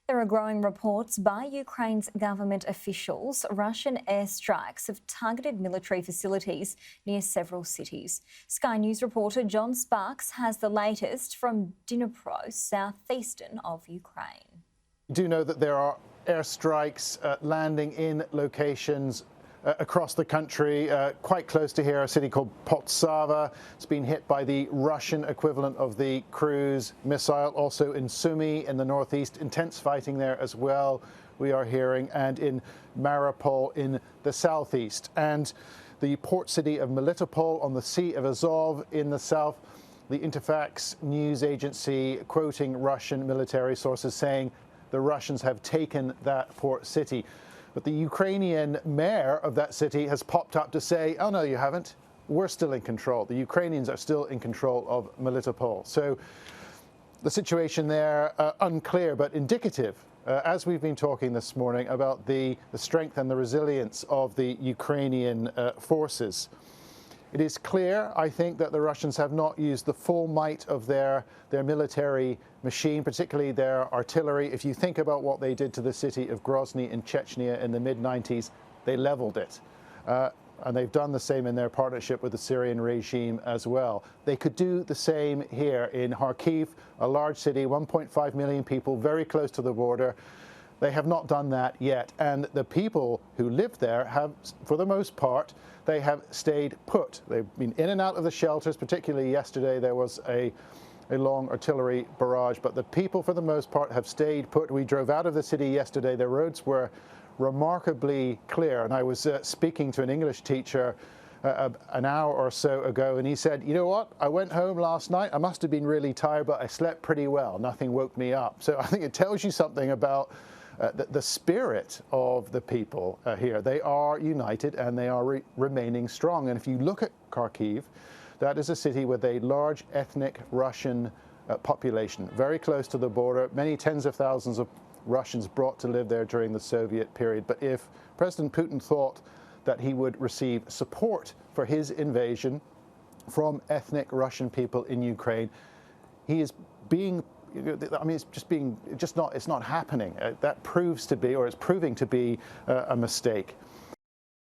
There are growing reports by Ukraine's government officials Russian airstrikes have targeted military facilities near several cities. Sky News reporter John Sparks has the latest from Dnipro, southeastern of Ukraine. We do know that there are airstrikes landing in locations across the country, quite close to here, a city called Poltava. It's been hit by the Russian equivalent of the cruise missile. Also in Sumy in the northeast, intense fighting there as well, we are hearing, and in Mariupol in the southeast. And the port city of Melitopol on the Sea of Azov in the south. The Interfax news agency quoting Russian military sources saying the Russians have taken that port city. But the Ukrainian mayor of that city has popped up to say, oh, no, you haven't. We're still in control. The Ukrainians are still in control of Melitopol. So the situation there, unclear, but indicative, as we've been talking this morning, about the strength and the resilience of the Ukrainian forces. It is clear, I think, that the Russians have not used the full might of their military machine, particularly their artillery. If you think about what they did to the city of Grozny in Chechnya in the mid-90s, they leveled it. And they've done the same in their partnership with the Syrian regime as well. They could do the same here in Kharkiv, a large city, 1.5 million people, very close to the border. They have not done that yet. And the people who live there have, for the most part, they have stayed put. They've been in and out of the shelters, particularly yesterday there was a long artillery barrage, but the people for the most part have stayed put. We drove out of the city yesterday. The roads were remarkably clear. And I was speaking to an English teacher an hour or so ago, and he said, you know what, I went home last night. I must have been really tired, but I slept pretty well. Nothing woke me up. So I think it tells you something about the spirit of the people here. They are united and they are remaining strong. And if you look at Kharkiv, that is a city with a large ethnic Russian population, very close to the border, many tens of thousands of Russians brought to live there during the Soviet period. But if President Putin thought that he would receive support for his invasion from ethnic Russian people in Ukraine, he is being, I mean, it's not happening. That proves to be, or it's proving to be, a mistake.